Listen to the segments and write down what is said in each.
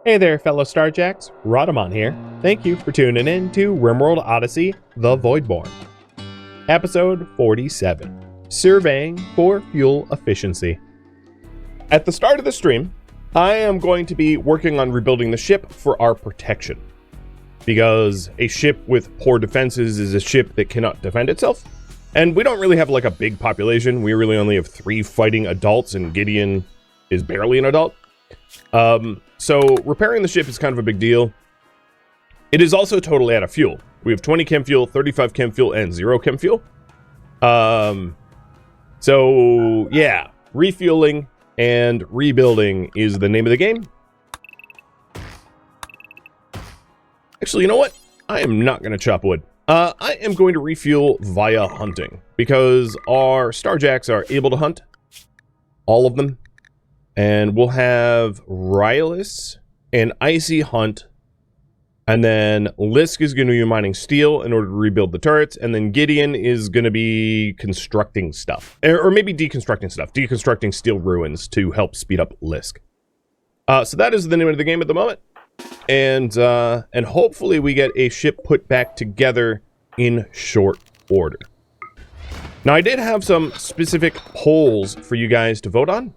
Hey there, fellow Starjacks. Rhadamant here. Thank you for tuning in to RimWorld Odyssey, The Voidborn. Episode 47, Surveying for Fuel Efficiency. At the start of the stream, I am going to be working on rebuilding the ship for our protection. Because a ship with poor defenses is a ship that cannot defend itself. And we don't really have like a big population. We really only have 3 fighting adults, and Gideon is barely an adult. So repairing the ship is kind of a big deal. It is also totally out of fuel. We have 20 chem fuel, 35 chem fuel, and 0 chem fuel. So yeah, refueling and rebuilding is the name of the game. Actually, you know what? I am not going to chop wood. I am going to refuel via hunting, because our Starjacks are able to hunt. All of them. And we'll have Rylus and Icy hunt. And then Lisk is going to be mining steel in order to rebuild the turrets. And then Gideon is going to be constructing stuff. Or maybe deconstructing stuff. Deconstructing steel ruins to help speed up Lisk. So that is the name of the game at the moment. And hopefully we get a ship put back together in short order. Now, I did have some specific polls for you guys to vote on.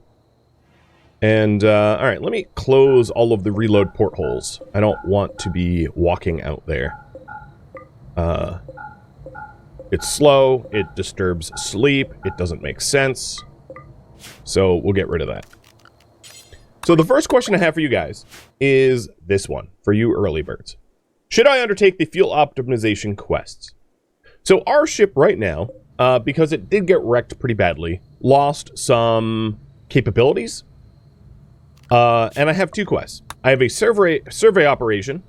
And, alright, let me close all of the reload portholes. I don't want to be walking out there. It's slow, it disturbs sleep, it doesn't make sense. So, we'll get rid of that. So, the first question I have for you guys is this one, for you early birds. Should I undertake the fuel optimization quests? So, our ship right now, because it did get wrecked pretty badly, lost some capabilities. And I have 2 quests. I have a survey operation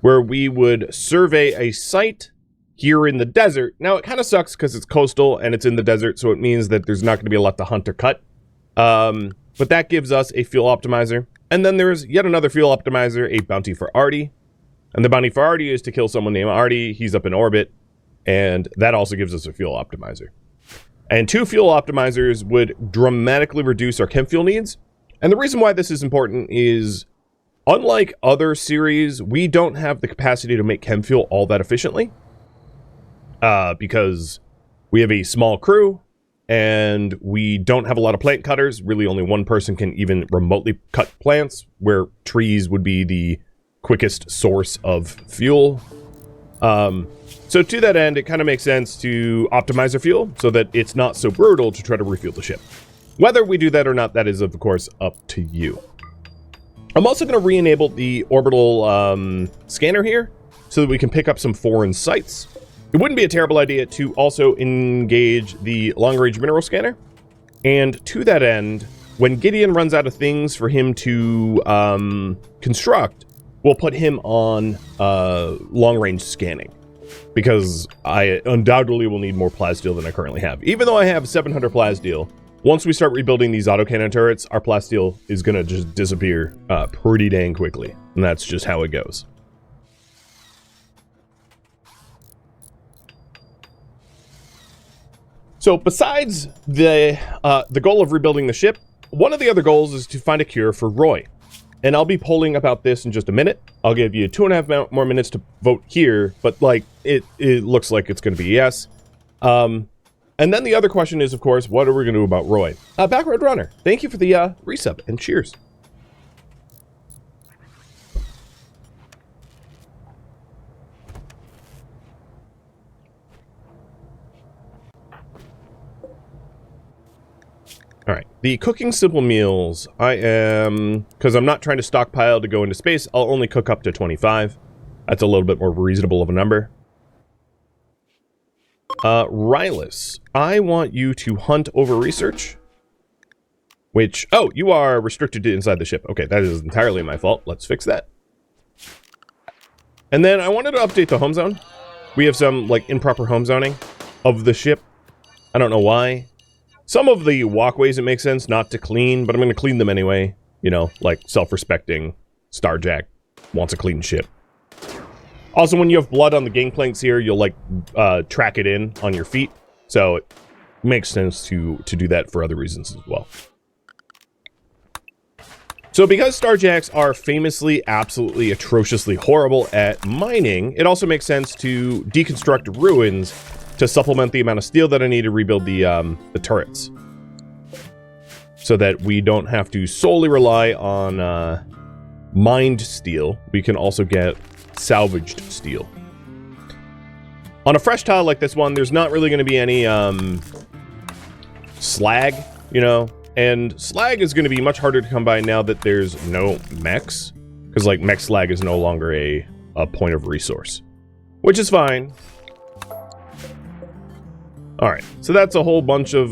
where we would survey a site here in the desert. Now, it kind of sucks because it's coastal and it's in the desert, so it means that there's not going to be a lot to hunt or cut. But that gives us a fuel optimizer. And then there's yet another fuel optimizer, a bounty for Artie. And the bounty for Artie is to kill someone named Artie. He's up in orbit. And that also gives us a fuel optimizer. And 2 fuel optimizers would dramatically reduce our chem fuel needs. And the reason why this is important is, unlike other series, we don't have the capacity to make chem fuel all that efficiently. Because we have a small crew, and we don't have a lot of plant cutters. Really, only one person can even remotely cut plants, where trees would be the quickest source of fuel. So to that end, it kind of makes sense to optimize our fuel so that it's not so brutal to try to refuel the ship. Whether we do that or not, that is, of course, up to you. I'm also going to re-enable the orbital scanner here so that we can pick up some foreign sites. It wouldn't be a terrible idea to also engage the long-range mineral scanner. And to that end, when Gideon runs out of things for him to construct, we'll put him on long-range scanning. Because I undoubtedly will need more plasteel than I currently have. Even though I have 700 plasteel, once we start rebuilding these autocannon turrets, our plasteel is going to just disappear pretty dang quickly. And that's just how it goes. So besides the goal of rebuilding the ship, one of the other goals is to find a cure for Roy. And I'll be polling about this in just a minute. I'll give you 2.5 more minutes to vote here, but like it looks like it's going to be yes. And then the other question is, of course, what are we going to do about Roy? Backroad Runner, thank you for the resub, and cheers. Alright, the cooking simple meals, because I'm not trying to stockpile to go into space, I'll only cook up to 25. That's a little bit more reasonable of a number. Rylus, I want you to hunt over research. Which, oh, you are restricted to inside the ship. Okay, that is entirely my fault. Let's fix that. And then I wanted to update the home zone. We have some, like, improper home zoning of the ship. I don't know why. Some of the walkways it makes sense not to clean, but I'm going to clean them anyway. You know, like self-respecting Starjack wants a clean ship. Also, when you have blood on the gangplanks here, you'll, like, track it in on your feet. So it makes sense to do that for other reasons as well. So because Starjacks are famously, absolutely, atrociously horrible at mining, it also makes sense to deconstruct ruins to supplement the amount of steel that I need to rebuild the turrets. So that we don't have to solely rely on mined steel. We can also get salvaged steel. On a fresh tile like this one, there's not really going to be any slag, you know? And slag is going to be much harder to come by now that there's no mechs. Because, like, mech slag is no longer a point of resource. Which is fine. Alright, so that's a whole bunch of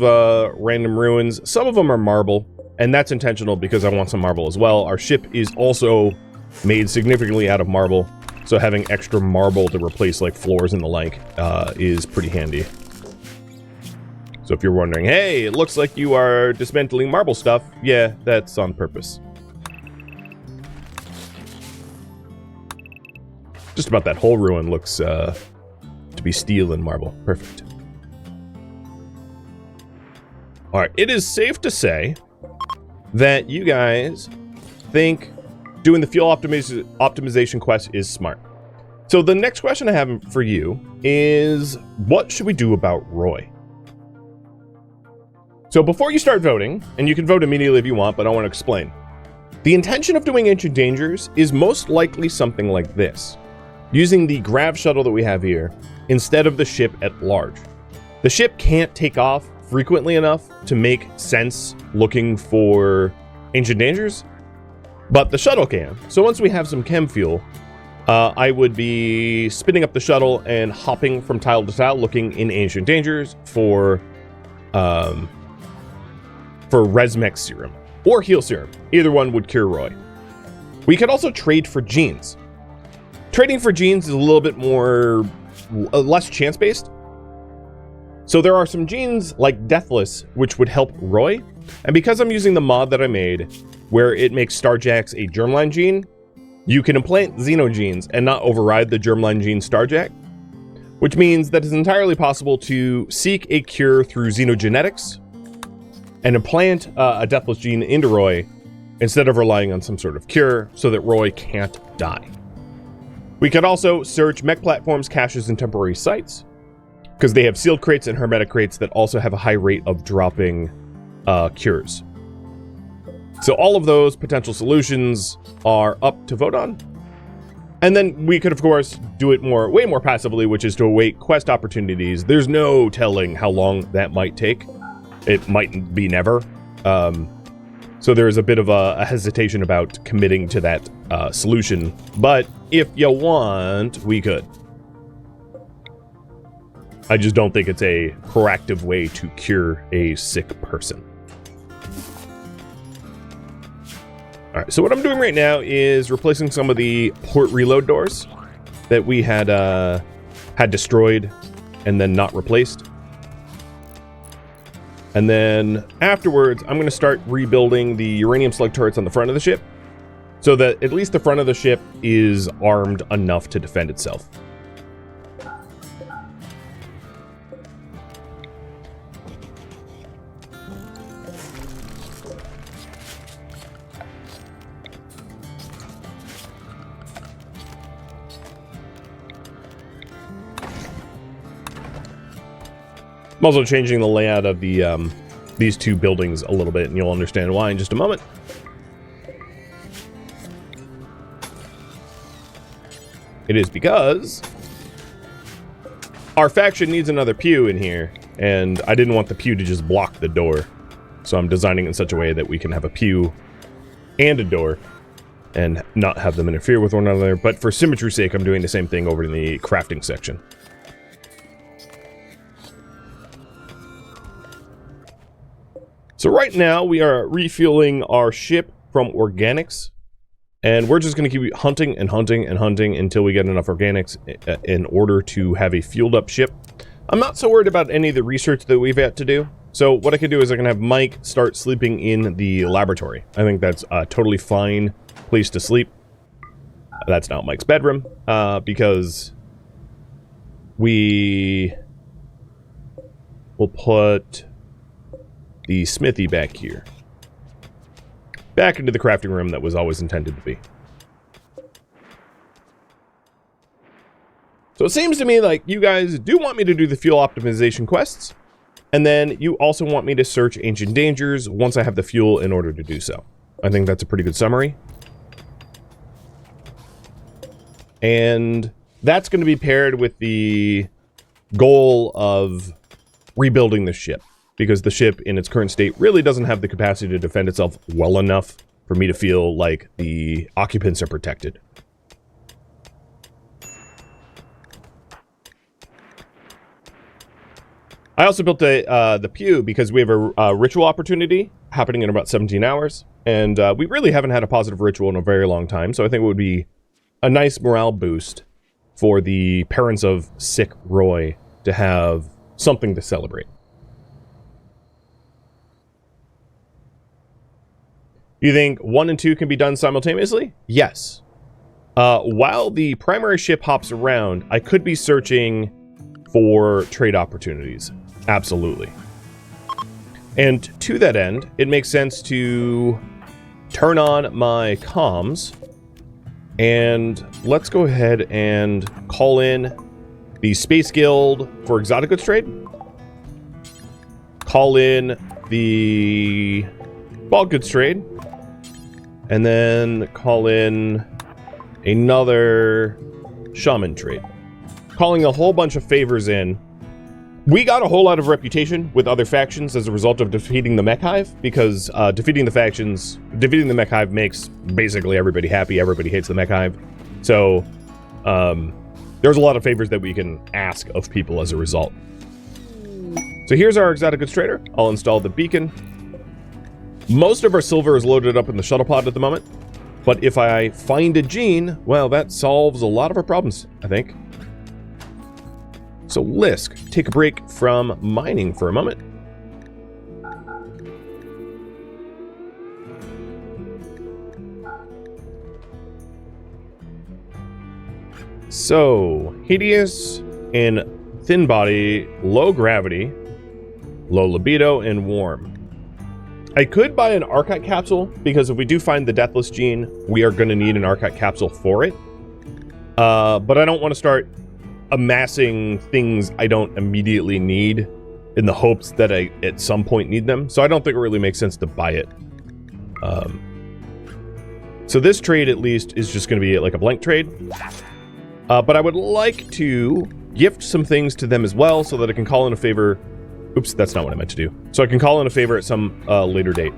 random ruins. Some of them are marble. And that's intentional because I want some marble as well. Our ship is also made significantly out of marble. So having extra marble to replace, like, floors and the like is pretty handy. So if you're wondering, hey, it looks like you are dismantling marble stuff. Yeah, that's on purpose. Just about that whole ruin looks to be steel and marble. Perfect. Alright, it is safe to say that you guys think doing the fuel optimization quest is smart. So the next question I have for you is, what should we do about Roy? So before you start voting, and you can vote immediately if you want, but I want to explain. The intention of doing Ancient Dangers is most likely something like this. Using the grav shuttle that we have here, instead of the ship at large. The ship can't take off frequently enough to make sense looking for Ancient Dangers, but the shuttle can. So once we have some chem fuel, I would be spinning up the shuttle and hopping from tile to tile looking in Ancient Dangers for Resmec serum or heal serum. Either one would cure Roy. We could also trade for genes. Trading for genes is a little bit more less chance-based. So there are some genes like Deathless which would help Roy, and because I'm using the mod that I made where it makes Starjacks a germline gene, you can implant xenogenes and not override the germline gene Starjack, which means that it's entirely possible to seek a cure through xenogenetics and implant a Deathless gene into Roy instead of relying on some sort of cure so that Roy can't die. We could also search mech platforms, caches, and temporary sites because they have sealed crates and hermetic crates that also have a high rate of dropping cures. So all of those potential solutions are up to vote on. And then we could, of course, do it way more passively, which is to await quest opportunities. There's no telling how long that might take. It might be never. So there's a bit of a hesitation about committing to that solution. But if you want, we could. I just don't think it's a proactive way to cure a sick person. Alright, so what I'm doing right now is replacing some of the port reload doors that we had destroyed and then not replaced. And then afterwards, I'm going to start rebuilding the uranium slug turrets on the front of the ship so that at least the front of the ship is armed enough to defend itself. I'm also changing the layout of the these two buildings a little bit, and you'll understand why in just a moment. It is because our faction needs another pew in here, and I didn't want the pew to just block the door. So I'm designing it in such a way that we can have a pew and a door and not have them interfere with one another. But for symmetry's sake, I'm doing the same thing over in the crafting section. So right now we are refueling our ship from organics, and we're just going to keep hunting and hunting and hunting until we get enough organics in order to have a fueled up ship. I'm not so worried about any of the research that we've had to do. So what I can do is I can have Mike start sleeping in the laboratory. I think that's a totally fine place to sleep. That's not Mike's bedroom, because we will put the smithy back here. back into the crafting room that was always intended to be. So it seems to me like you guys do want me to do the fuel optimization quests, and then you also want me to search ancient dangers once I have the fuel in order to do so. I think that's a pretty good summary. And that's going to be paired with the goal of rebuilding the ship, because the ship in its current state really doesn't have the capacity to defend itself well enough for me to feel like the occupants are protected. I also built the pew because we have a ritual opportunity happening in about 17 hours, and we really haven't had a positive ritual in a very long time, so I think it would be a nice morale boost for the parents of sick Roy to have something to celebrate. You think 1 and 2 can be done simultaneously? Yes. While the primary ship hops around, I could be searching for trade opportunities. Absolutely. And to that end, it makes sense to turn on my comms, and let's go ahead and call in the Space Guild for exotic goods trade. Call in the bulk goods trade. And then call in another shaman trade. Calling a whole bunch of favors in. We got a whole lot of reputation with other factions as a result of defeating the Mech Hive, because defeating the Mech Hive makes basically everybody happy. Everybody hates the Mech Hive. So there's a lot of favors that we can ask of people as a result. So here's our exotic goods trader. I'll install the beacon. Most of our silver is loaded up in the shuttle pod at the moment, but if I find a gene, well, that solves a lot of our problems, I think. So Lisk, take a break from mining for a moment. So, hideous and thin body, low gravity, low libido, and warm. I could buy an Archite capsule, because if we do find the Deathless gene, we are going to need an Archite capsule for it. But I don't want to start amassing things I don't immediately need in the hopes that I at some point need them. So I don't think it really makes sense to buy it. So this trade at least is just going to be like a blank trade. But I would like to gift some things to them as well so that I can call in a favor. Oops, that's not what I meant to do. So I can call in a favor at some later date.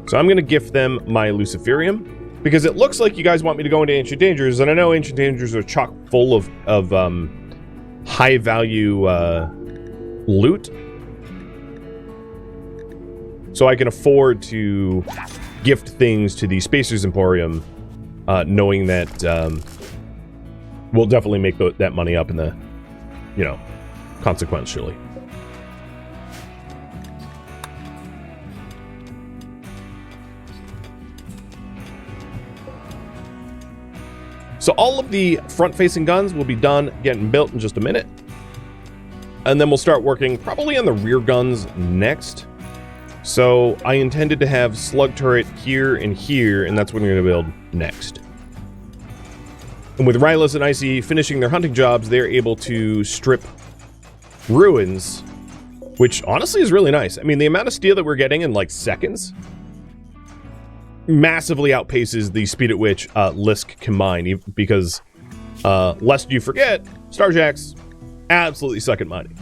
So I'm going to gift them my Luciferium, because it looks like you guys want me to go into Ancient Dangers, and I know Ancient Dangers are chock full of high-value loot. So I can afford to gift things to the Spacers Emporium, knowing that we'll definitely make that money up in the, consequentially. So all of the front-facing guns will be done getting built in just a minute. And then we'll start working probably on the rear guns next. So I intended to have slug turret here, and that's what we're going to build next. And with Rylus and Icy finishing their hunting jobs, they're able to strip ruins, which honestly is really nice. I mean, the amount of steel that we're getting in like seconds massively outpaces the speed at which Lisk can mine, because lest you forget, Starjacks absolutely suck at mining.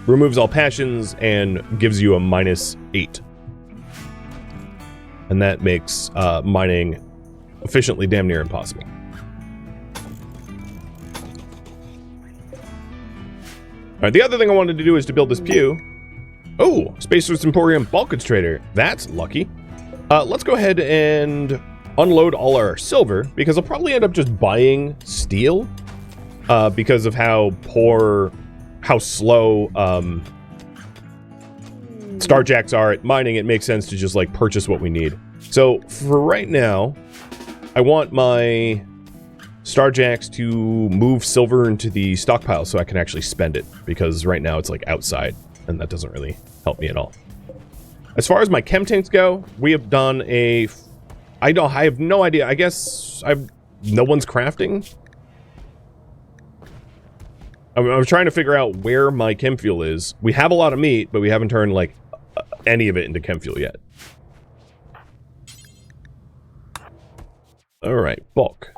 Removes all passions and gives you a -8. And that makes mining efficiently damn near impossible. Alright, the other thing I wanted to do is to build this pew. Oh, Spacer's Emporium bulk goods trader. That's lucky. Let's go ahead and unload all our silver, because I'll probably end up just buying steel because of how slow Starjacks are at mining. It makes sense to just like purchase what we need. So for right now, I want my Starjacks to move silver into the stockpile so I can actually spend it, because right now it's like outside and that doesn't really help me at all. As far as my chem tanks go, we have done a... I have no idea. I guess no one's crafting. I'm trying to figure out where my chem fuel is. We have a lot of meat, but we haven't turned, like, any of it into chem fuel yet. Alright, bulk.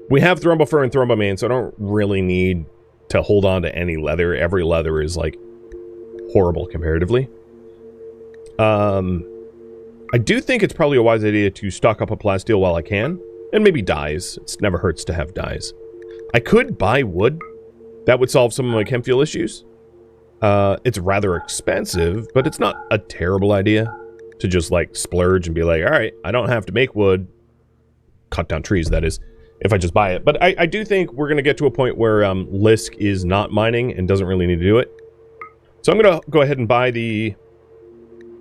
We have Thrumbofur and Thrumbomane, so I don't really need to hold on to any leather. Every leather is, like, horrible comparatively. I do think it's probably a wise idea to stock up a plasteel while I can. And maybe dyes. It never hurts to have dyes. I could buy wood. That would solve some of my chem fuel issues. It's rather expensive, but it's not a terrible idea to just, like, splurge and be like, alright, I don't have to make wood. Cut down trees, that is, if I just buy it. But I do think we're going to get to a point where Lisk is not mining and doesn't really need to do it. So I'm going to go ahead and buy the...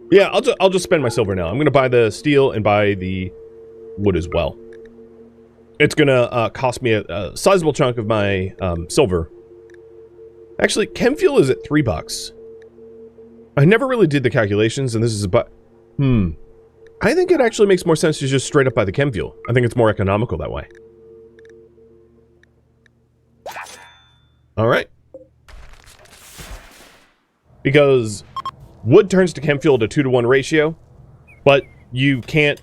Yeah, I'll just spend my silver now. I'm going to buy the steel and buy the wood as well. It's going to cost me a sizable chunk of my silver. Actually, chem fuel is at $3. I never really did the calculations, and this is about... I think it actually makes more sense to just straight up buy the chem fuel. I think it's more economical that way. Alright. Because wood turns to chem fuel at a 2-to-1 ratio, but you can't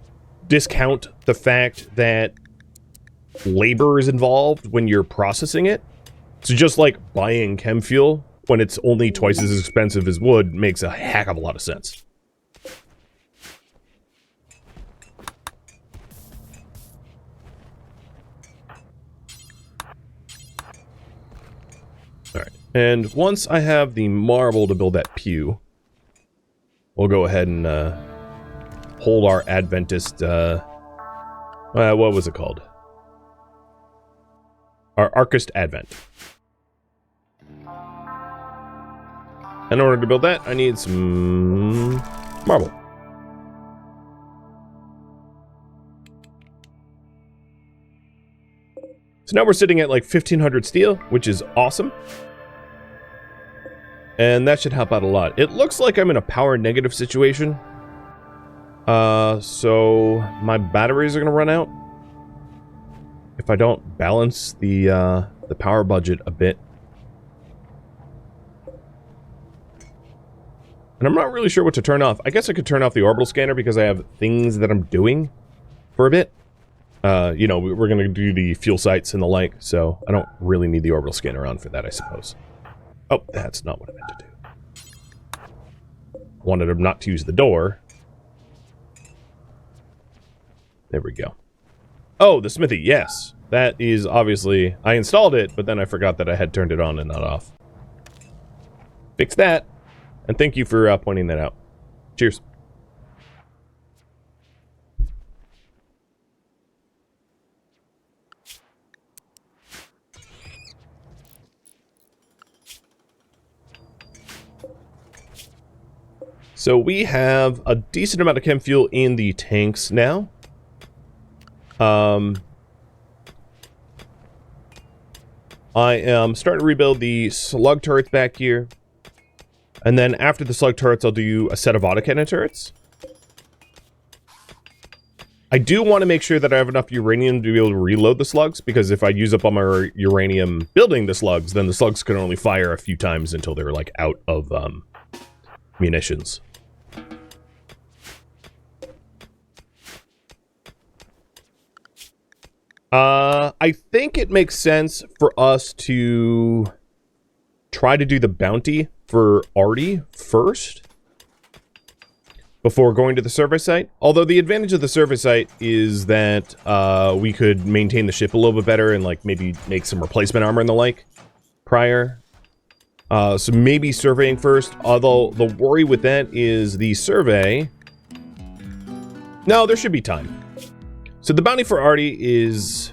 discount the fact that labor is involved when you're processing it. So just like buying chem fuel when it's only twice as expensive as wood makes a heck of a lot of sense. Alright, and once I have the marble to build that pew, we'll go ahead and hold our Adventist, what was it called? Our Archist Advent. In order to build that, I need some marble. So now we're sitting at like 1,500 steel, which is awesome. And that should help out a lot. It looks like I'm in a power negative situation. So my batteries are going to run out if I don't balance the power budget a bit. And I'm not really sure what to turn off. I guess I could turn off the orbital scanner because I have things that I'm doing for a bit. You know, we're going to do the fuel sites and the like, so I don't really need the orbital scanner on for that, I suppose. Oh, that's not what I meant to do. Wanted him not to use the door. There we go. Oh, the smithy, yes. That is obviously... I installed it, but then I forgot that I had turned it on and not off. Fix that. And thank you for pointing that out. Cheers. So we have a decent amount of chem fuel in the tanks now. I am starting to rebuild the slug turrets back here. And then after the slug turrets, I'll do a set of autocannon turrets. I do want to make sure that I have enough uranium to be able to reload the slugs, because if I use up all my uranium building the slugs, then the slugs can only fire a few times until they're, like, out of munitions. I think it makes sense for us to try to do the bounty for Artie first before going to the survey site. Although the advantage of the survey site is that we could maintain the ship a little bit better and like maybe make some replacement armor and the like prior. So maybe surveying first, although the worry with that is the survey... No, there should be time. So the bounty for Artie is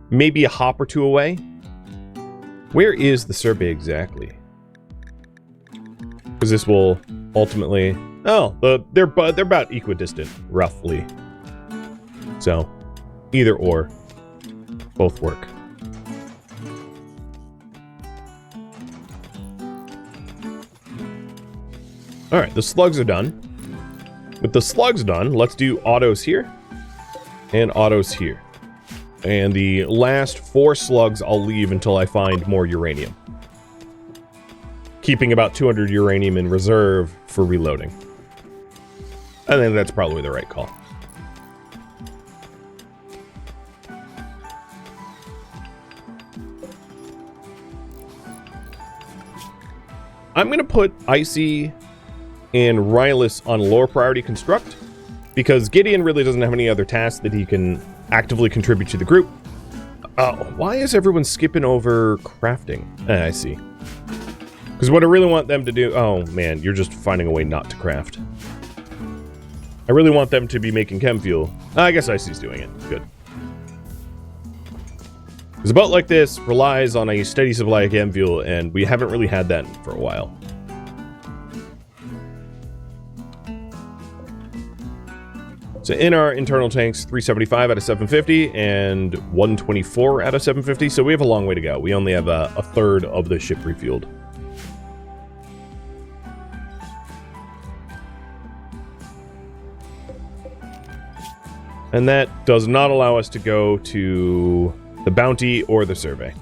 maybe a hop or two away. Where is the survey exactly? Because this will ultimately... Oh, they're about equidistant, roughly. So, either or. Both work. Alright, the slugs are done. With the slugs done, let's do autos here. And autos here. And the last 4 slugs I'll leave until I find more uranium. Keeping about 200 uranium in reserve for reloading. I think that's probably the right call. I'm going to put Icy and Rylus on lower priority construct, because Gideon really doesn't have any other tasks that he can actively contribute to the group. Why is everyone skipping over crafting? I see. Because what I really want them to do... Oh, man, you're just finding a way not to craft. I really want them to be making chem fuel. I guess Icy's doing it. Good. Because a boat like this relies on a steady supply of chem fuel, and we haven't really had that for a while. So in our internal tanks, 375 out of 750 and 124 out of 750. So we have a long way to go. We only have a third of the ship refueled. And that does not allow us to go to the bounty or the survey.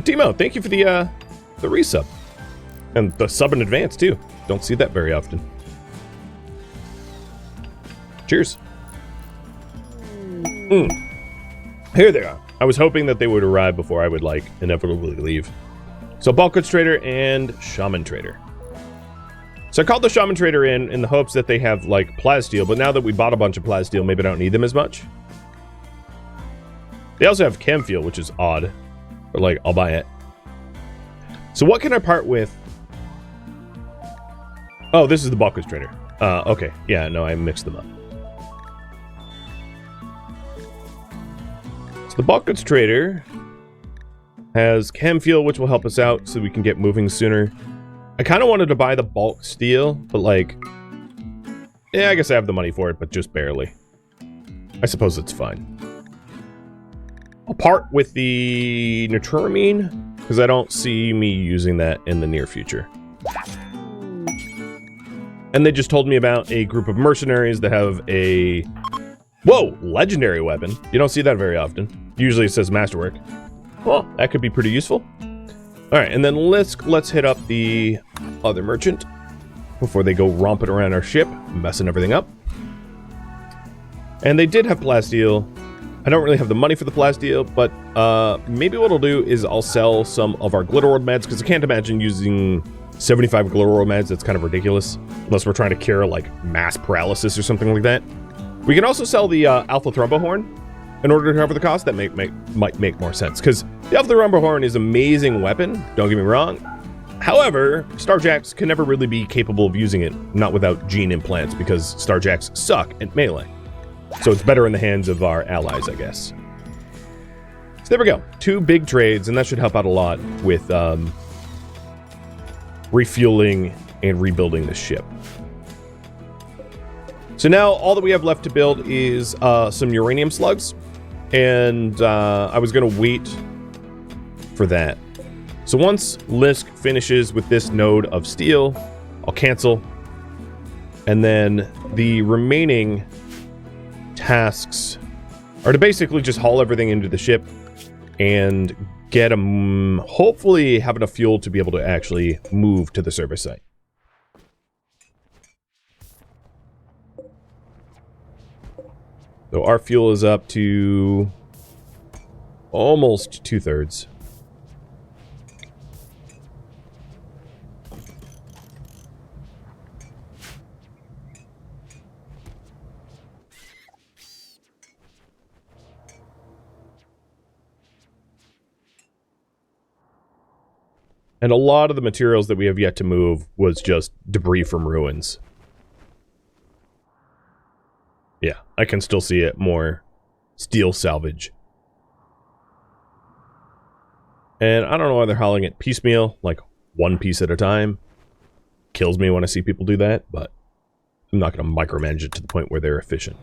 Timo, thank you for the resub. And the sub in advance, too. Don't see that very often. Cheers. Here they are. I was hoping that they would arrive before I would, like, inevitably leave. So, bulk goods trader and shaman trader. So I called the shaman trader in the hopes that they have, like, plasteel, but now that we bought a bunch of plasteel, maybe I don't need them as much. They also have chem fuel, which is odd. But, like, I'll buy it. So what can I part with? Oh, this is the bulk goods trader. Okay. Yeah, no, I mixed them up. So the bulk goods trader has chem fuel, which will help us out so we can get moving sooner. I kind of wanted to buy the bulk steel, but, like... Yeah, I guess I have the money for it, but just barely. I suppose it's fine. I'll part with the Neutroamine, because I don't see me using that in the near future. And they just told me about a group of mercenaries that have a... Whoa! Legendary weapon. You don't see that very often. Usually it says masterwork. Well, that could be pretty useful. Alright, and then let's hit up the other merchant before they go romping around our ship, messing everything up. And they did have plasteel. I don't really have the money for the plasteel, but maybe what I'll do is I'll sell some of our glitter orb meds, because I can't imagine using 75 glitter orb meds. That's kind of ridiculous, unless we're trying to cure, like, mass paralysis or something like that. We can also sell the Alpha Thrombohorn in order to cover the cost. That might make more sense, because the Alpha Thrombohorn is an amazing weapon, don't get me wrong. However, Starjacks can never really be capable of using it, not without gene implants, because Starjacks suck at melee. So it's better in the hands of our allies, I guess. So there we go. 2 big trades, and that should help out a lot with refueling and rebuilding the ship. So now all that we have left to build is some uranium slugs, and I was going to wait for that. So once Lisk finishes with this node of steel, I'll cancel, and then the remaining tasks are to basically just haul everything into the ship and get them, hopefully have enough fuel to be able to actually move to the service site. So our fuel is up to almost 2/3. And a lot of the materials that we have yet to move was just debris from ruins. Yeah, I can still see it. More steel salvage. And I don't know why they're hauling it piecemeal, like 1 piece at a time. kills me when I see people do that, but I'm not going to micromanage it to the point where they're efficient.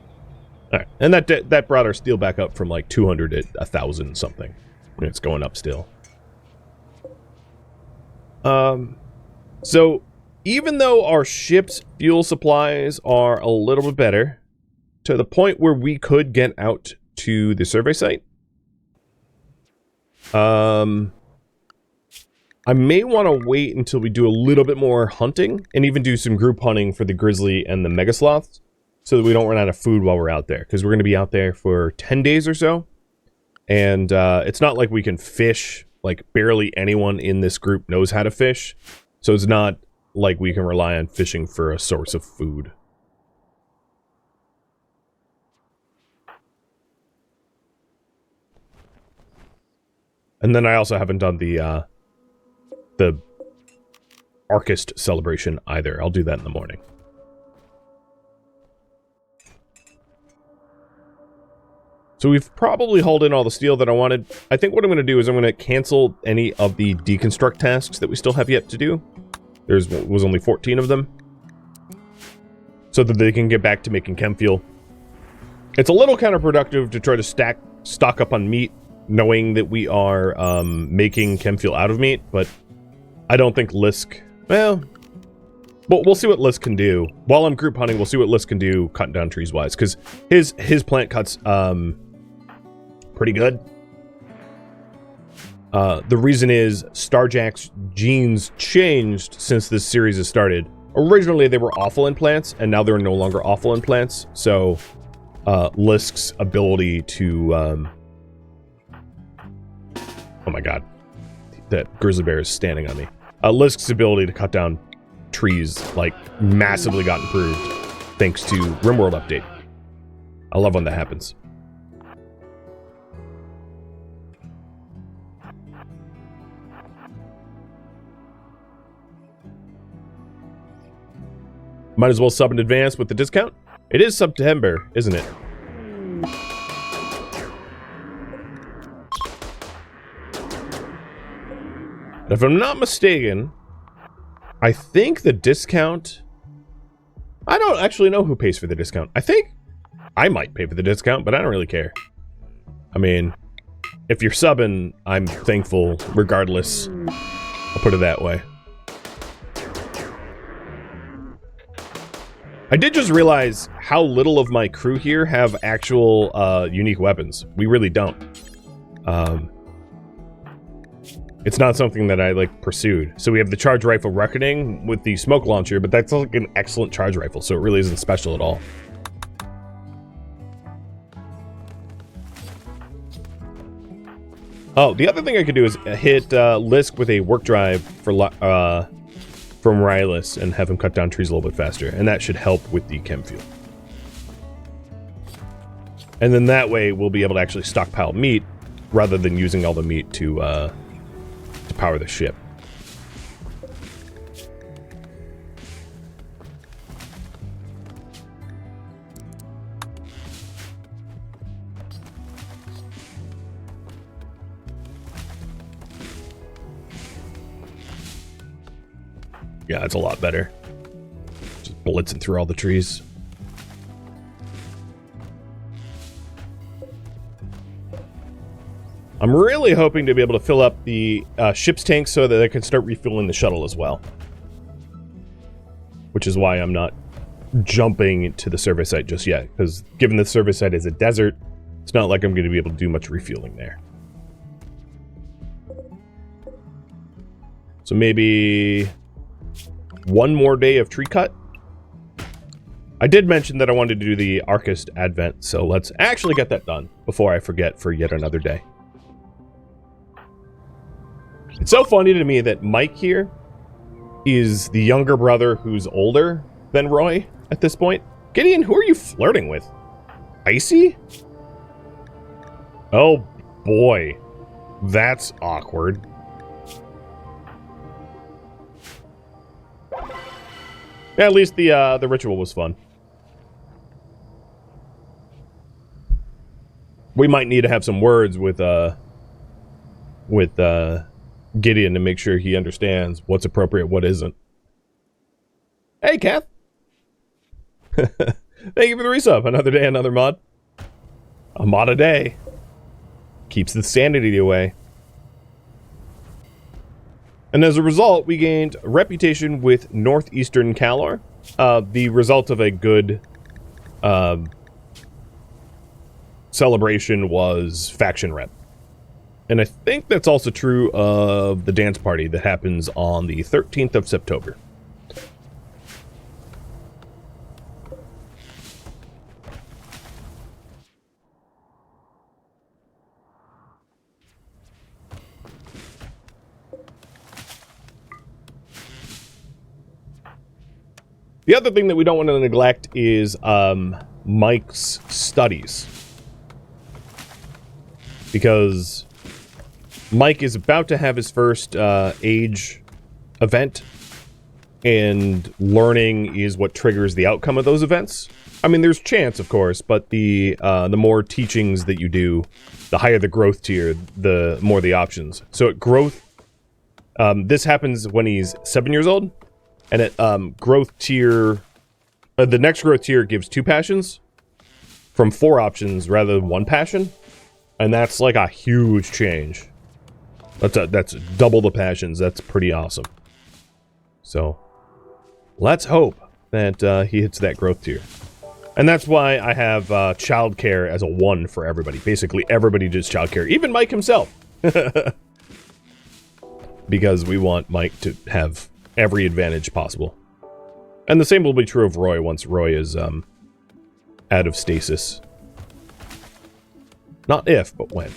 All right, and that brought our steel back up from like 200 to 1,000 something. And it's going up still. So even though our ship's fuel supplies are a little bit better, to the point where we could get out to the survey site, I may want to wait until we do a little bit more hunting, and even do some group hunting for the grizzly and the mega sloths, so that we don't run out of food while we're out there, because we're going to be out there for 10 days or so, and it's not like we can fish. Like, barely anyone in this group knows how to fish, so it's not like we can rely on fishing for a source of food. And then I also haven't done the Arcist celebration either. I'll do that in the morning. So we've probably hauled in all the steel that I wanted. I think what I'm going to do is I'm going to cancel any of the deconstruct tasks that we still have yet to do. Was only 14 of them. So that they can get back to making chem fuel. It's a little counterproductive to try to stock up on meat, knowing that we are making chem fuel out of meat, but I don't think Lisk... Well, we'll see what Lisk can do. While I'm group hunting, we'll see what Lisk can do cutting down trees-wise, because his plant cuts pretty good. The reason is Starjacks' genes changed since this series has started. Originally, they were awful in plants, and now they're no longer awful in plants, so Lisk's ability to... oh my god. That grizzly bear is standing on me. Lisk's ability to cut down trees, like, massively got improved thanks to RimWorld update. I love when that happens. Might as well sub in advance with the discount. It is September, isn't it? If I'm not mistaken, I think the discount... I don't actually know who pays for the discount. I think I might pay for the discount, but I don't really care. I mean, if you're subbing, I'm thankful regardless. I'll put it that way. I did just realize how little of my crew here have actual unique weapons. We really don't. It's not something that I, like, pursued. So we have the charge rifle Reckoning with the smoke launcher, but that's like an excellent charge rifle, so it really isn't special at all. Oh, the other thing I could do is hit Lisk with a work drive for from Rylus and have him cut down trees a little bit faster, and that should help with the chem fuel. And then that way we'll be able to actually stockpile meat rather than using all the meat to power the ship. Yeah, it's a lot better. Just blitzing through all the trees. I'm really hoping to be able to fill up the ship's tank so that I can start refueling the shuttle as well. Which is why I'm not jumping to the survey site just yet, because given the survey site is a desert, it's not like I'm going to be able to do much refueling there. So maybe one more day of tree cut. I did mention that I wanted to do the Arcist Advent, so let's actually get that done before I forget for yet another day. It's so funny to me that Mike here is the younger brother who's older than Roy at this point. Gideon, who are you flirting with? Icy? Oh boy, that's awkward. Yeah, at least the ritual was fun. We might need to have some words with Gideon to make sure he understands what's appropriate, what isn't. Hey, Kath. Thank you for the resub. Another day, another mod. A mod a day. Keeps the sanity away. And as a result, we gained a reputation with Northeastern Calor. The result of a good celebration was faction rep. And I think that's also true of the dance party that happens on the 13th of September. The other thing that we don't want to neglect is Mike's studies. Because Mike is about to have his first age event, and learning is what triggers the outcome of those events. I mean, there's chance, of course, but the more teachings that you do, the higher the growth tier, the more the options. So at growth, this happens when he's 7 years old. And at growth tier, the next growth tier gives 2 passions from 4 options rather than 1 passion, and that's like a huge change. That's double the passions. That's pretty awesome. So let's hope that he hits that growth tier, and that's why I have childcare as a 1 for everybody. Basically, everybody does childcare, even Mike himself, because we want Mike to have every advantage possible. And the same will be true of Roy once Roy is out of stasis. Not if, but when.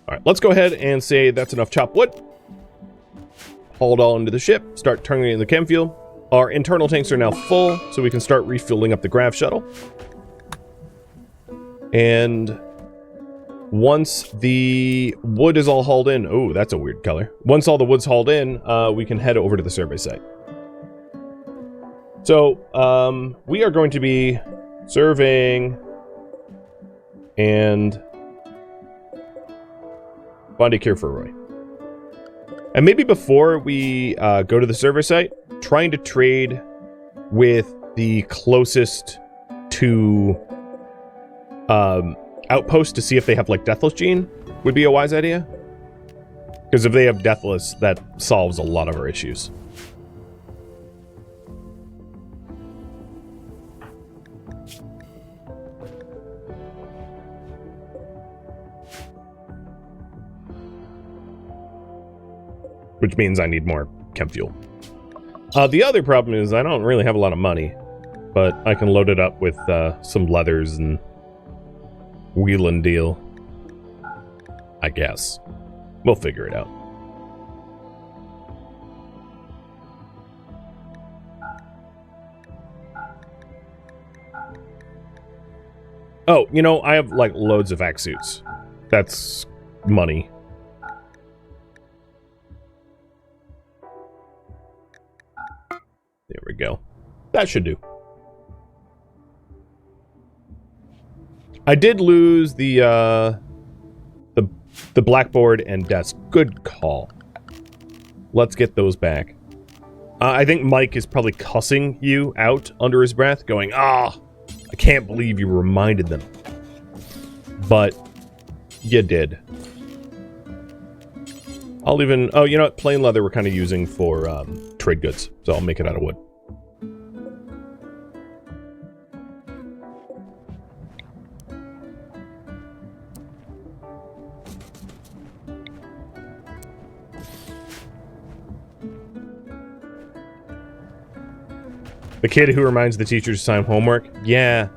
Alright, let's go ahead and say that's enough chopped wood. Haul it all into the ship, start turning it into chem fuel. Our internal tanks are now full, so we can start refueling up the grav shuttle. And once the wood is all hauled in... Oh, that's a weird color. Once all the wood's hauled in, we can head over to the survey site. So, we are going to be surveying and find a cure for Roy. And maybe before we go to the survey site, trying to trade with the closest to outpost to see if they have like Deathless Gene would be a wise idea. Because if they have Deathless, that solves a lot of our issues. Which means I need more chem fuel. The other problem is I don't really have a lot of money, but I can load it up with some leathers and wheel and deal. I guess. We'll figure it out. Oh, you know, I have like loads of vac suits. That's money. There we go. That should do. I did lose the blackboard and desk. Good call. Let's get those back. I think Mike is probably cussing you out under his breath, going, "Ah, I can't believe you reminded them." But you did. I'll even... Oh, you know what? Plain leather we're kind of using for trade goods, so I'll make it out of wood. The kid who reminds the teachers to sign homework? Yeah.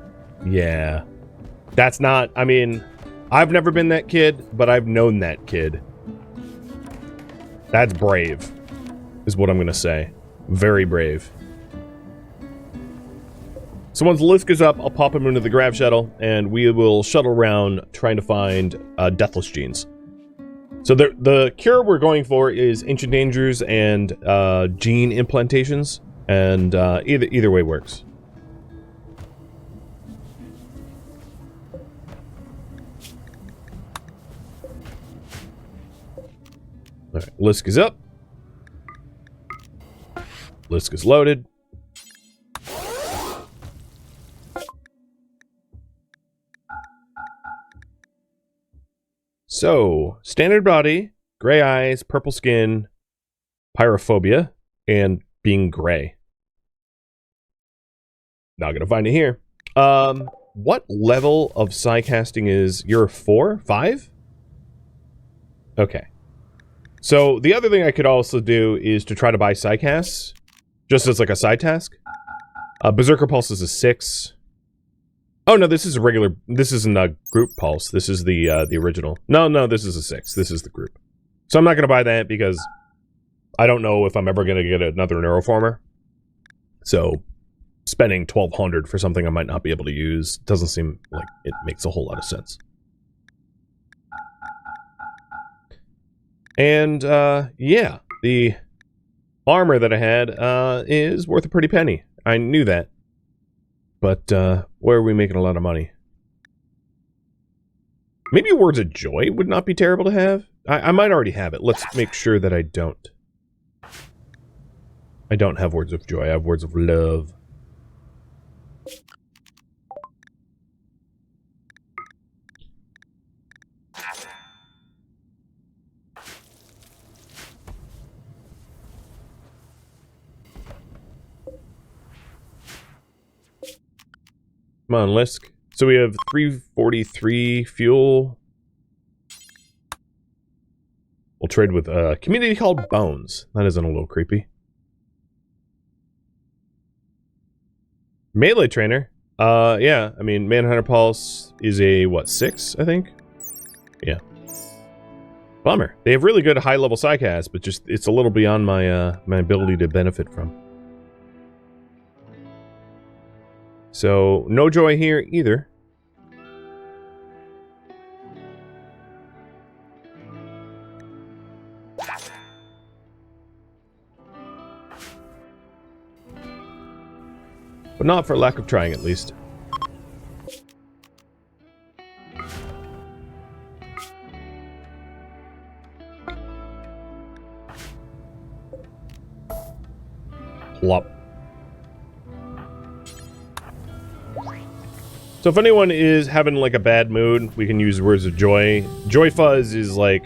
Yeah. That's not... I mean, I've never been that kid, but I've known that kid. That's brave, is what I'm going to say. Very brave. So once Lisk is up, I'll pop him into the grav shuttle, and we will shuttle around trying to find Deathless Genes. So the cure we're going for is Ancient Dangers and gene implantations, and either way works. Alright, Lisk is up. Lisk is loaded. So, standard body, gray eyes, purple skin, pyrophobia, and being gray. Not gonna find it here. What level of psi casting is... You're a 4? 5? Okay. So, the other thing I could also do is to try to buy psi casts, just as like a side task. Berserker Pulse is a 6. Oh, no, this is a regular... This isn't a group pulse. This is the original. No, this is a 6. This is the group. So I'm not going to buy that because I don't know if I'm ever going to get another Neuroformer. So spending 1,200 for something I might not be able to use doesn't seem like it makes a whole lot of sense. And, yeah, the armor that I had is worth a pretty penny. I knew that. But, where are we making a lot of money? Maybe Words of Joy would not be terrible to have. I might already have it. Let's make sure that I don't. I don't have Words of Joy. I have Words of Love. Come on, Lisk. So we have 343 fuel. We'll trade with a community called Bones. That isn't a little creepy. Melee trainer. Yeah, I mean, Manhunter Pulse is a, what, 6, I think? Yeah. Bummer. They have really good high-level psycast, but just, it's a little beyond my, my ability to benefit from. So, no joy here either. But not for lack of trying, at least. Plop. So if anyone is having like a bad mood, we can use Words of Joy. Joy Fuzz is like,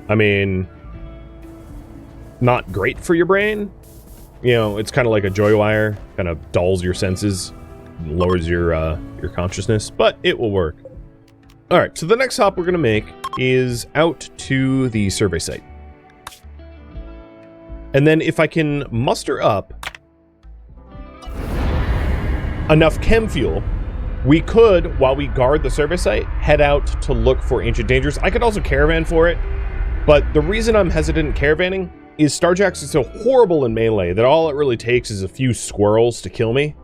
I mean, not great for your brain. You know, it's kind of like a joy wire, kind of dulls your senses, lowers your consciousness, but it will work. All right, so the next hop we're gonna make is out to the survey site. And then if I can muster up enough chem fuel, we could, while we guard the survey site, head out to look for ancient dangers. I could also caravan for it, but the reason I'm hesitant in caravanning is Starjacks is so horrible in melee that all it really takes is a few squirrels to kill me,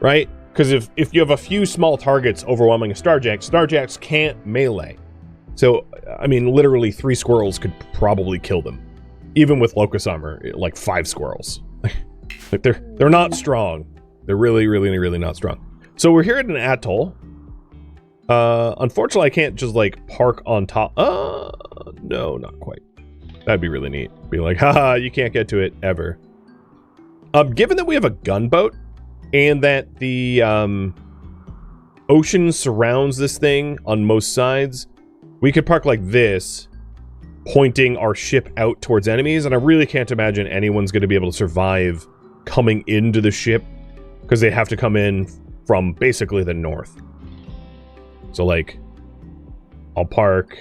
right? Because if you have a few small targets overwhelming a Starjacks can't melee. So, I mean, literally 3 squirrels could probably kill them. Even with Locust Armor, like 5 squirrels. Like, they're not strong. They're really, really, really not strong. So we're here at an atoll. Unfortunately, I can't just, like, park on top. No, not quite. That'd be really neat. Be like, haha, you can't get to it, ever. Given that we have a gunboat, and that the, ocean surrounds this thing on most sides, we could park like this, pointing our ship out towards enemies, and I really can't imagine anyone's going to be able to survive coming into the ship, because they have to come in from basically the north. So, like, I'll park...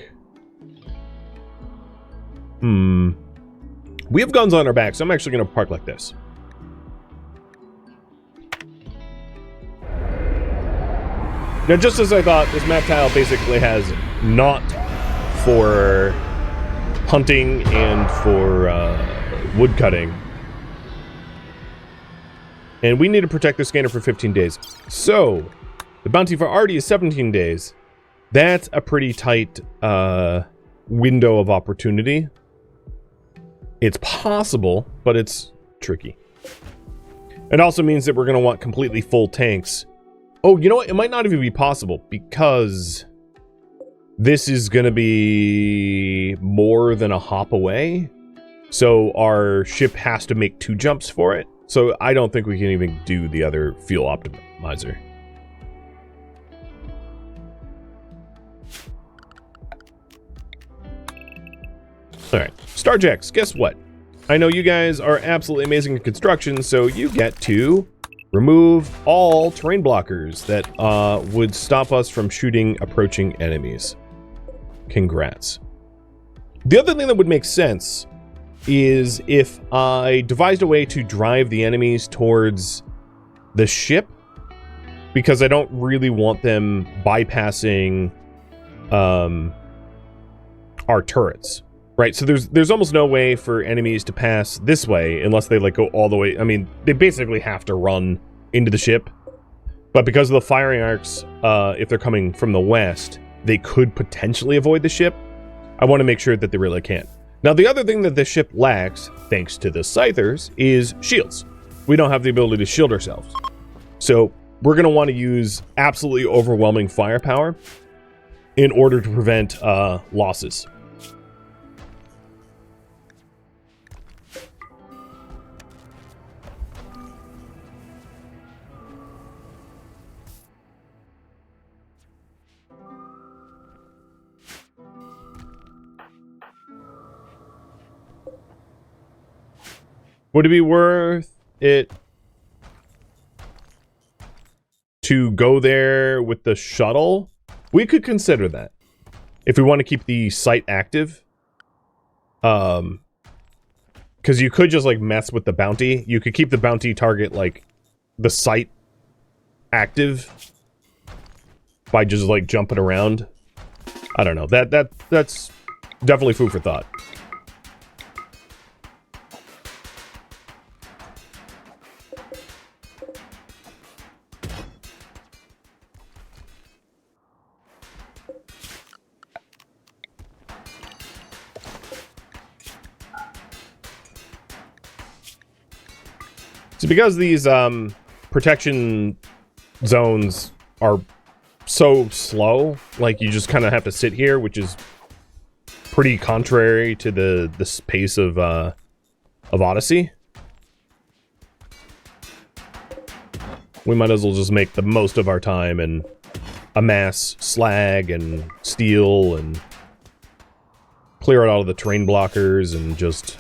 We have guns on our back, so I'm actually going to park like this. Now, just as I thought, this map tile basically has not for hunting and for woodcutting. And we need to protect the scanner for 15 days. So, the bounty for Artie is 17 days. That's a pretty tight window of opportunity. It's possible, but it's tricky. It also means that we're going to want completely full tanks. Oh, you know what? It might not even be possible, because this is going to be more than a hop away. So our ship has to make 2 jumps for it. So I don't think we can even do the other fuel optimizer. Alright, Starjacks, guess what? I know you guys are absolutely amazing in construction, so you get to remove all terrain blockers that would stop us from shooting approaching enemies. Congrats. The other thing that would make sense is if I devised a way to drive the enemies towards the ship, because I don't really want them bypassing our turrets. Right, so there's almost no way for enemies to pass this way unless they like go all the way. I mean, they basically have to run into the ship. But because of the firing arcs, if they're coming from the west, they could potentially avoid the ship. I want to make sure that they really can't. Now, the other thing that the ship lacks, thanks to the Scythers, is shields. We don't have the ability to shield ourselves. So we're going to want to use absolutely overwhelming firepower in order to prevent losses. Would it be worth it to go there with the shuttle? We could consider that. If we want to keep the site active. Because you could just, like, mess with the bounty. You could keep the bounty target, like, the site active by just, like, jumping around. I don't know. That's definitely food for thought. So because these protection zones are so slow, like you just kind of have to sit here, which is pretty contrary to the pace of Odyssey. We might as well just make the most of our time and amass slag and steel and clear out all of the terrain blockers and just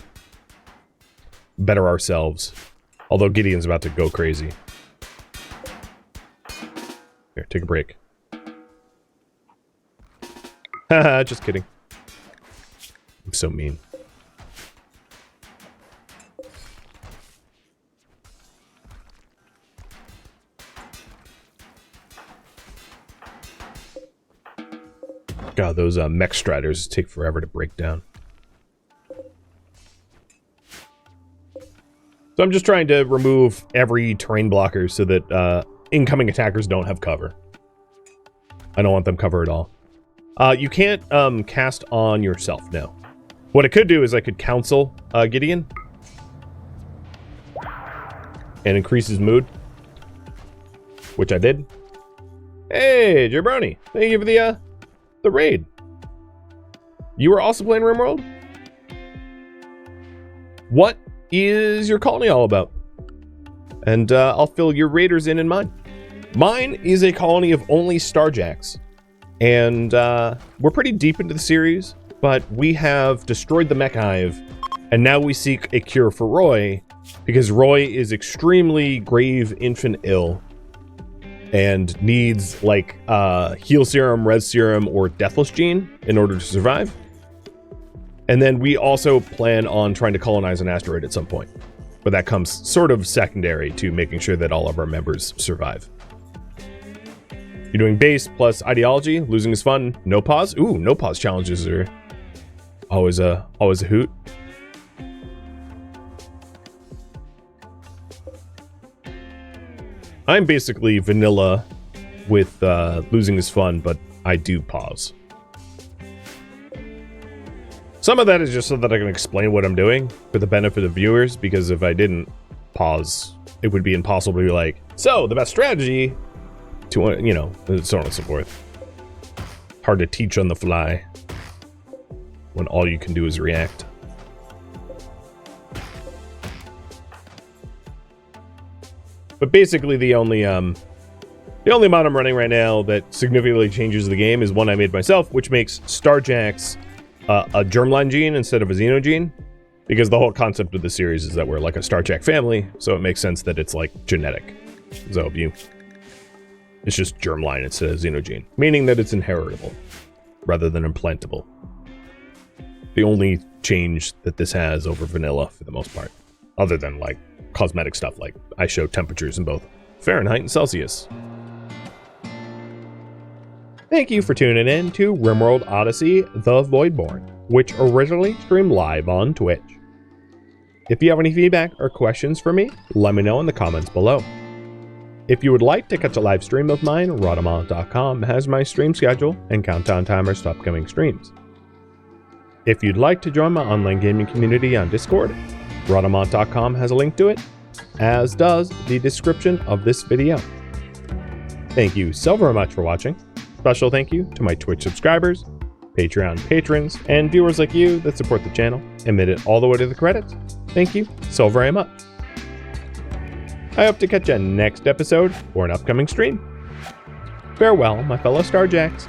better ourselves. Although Gideon's about to go crazy. Here, take a break. Haha, just kidding. I'm so mean. God, those mech striders take forever to break down. So I'm just trying to remove every terrain blocker so that incoming attackers don't have cover. I don't want them cover at all. You can't cast on yourself, no. What I could do is I could counsel Gideon and increase his mood, which I did. Hey, Jabroni, thank you for the raid. You were also playing RimWorld? What is your colony all about? And I'll fill your raiders in mine. Mine is a colony of only Starjacks. And we're pretty deep into the series, but we have destroyed the mech hive, and now we seek a cure for Roy, because Roy is extremely grave infant ill and needs like heal serum, res serum, or deathless gene in order to survive. And then we also plan on trying to colonize an asteroid at some point. But that comes sort of secondary to making sure that all of our members survive. You're doing base plus ideology. Losing is fun. No pause. Ooh, no pause challenges are always a hoot. I'm basically vanilla with losing is fun, but I do pause. Some of that is just so that I can explain what I'm doing for the benefit of viewers, because if I didn't pause, it would be impossible to be like, so the best strategy to, you know, so on and so forth. Hard to teach on the fly when all you can do is react. But basically the only mod I'm running right now that significantly changes the game is one I made myself, which makes Starjacks a germline gene instead of a xenogene, because the whole concept of the series is that we're like a Starjack family, so it makes sense that it's like genetic. So it's just germline instead of xenogene, meaning that it's inheritable rather than implantable. The only change that this has over vanilla for the most part, other than like cosmetic stuff, like I show temperatures in both Fahrenheit and Celsius. Thank you for tuning in to RimWorld Odyssey The Voidborn, which originally streamed live on Twitch. If you have any feedback or questions for me, let me know in the comments below. If you would like to catch a live stream of mine, Rhadamant.com has my stream schedule and countdown timers to upcoming streams. If you'd like to join my online gaming community on Discord, Rhadamant.com has a link to it, as does the description of this video. Thank you so very much for watching. Special thank you to my Twitch subscribers, Patreon patrons, and viewers like you that support the channel and made it all the way to the credits. Thank you so very much. I hope to catch you next episode or an upcoming stream. Farewell, my fellow Starjacks.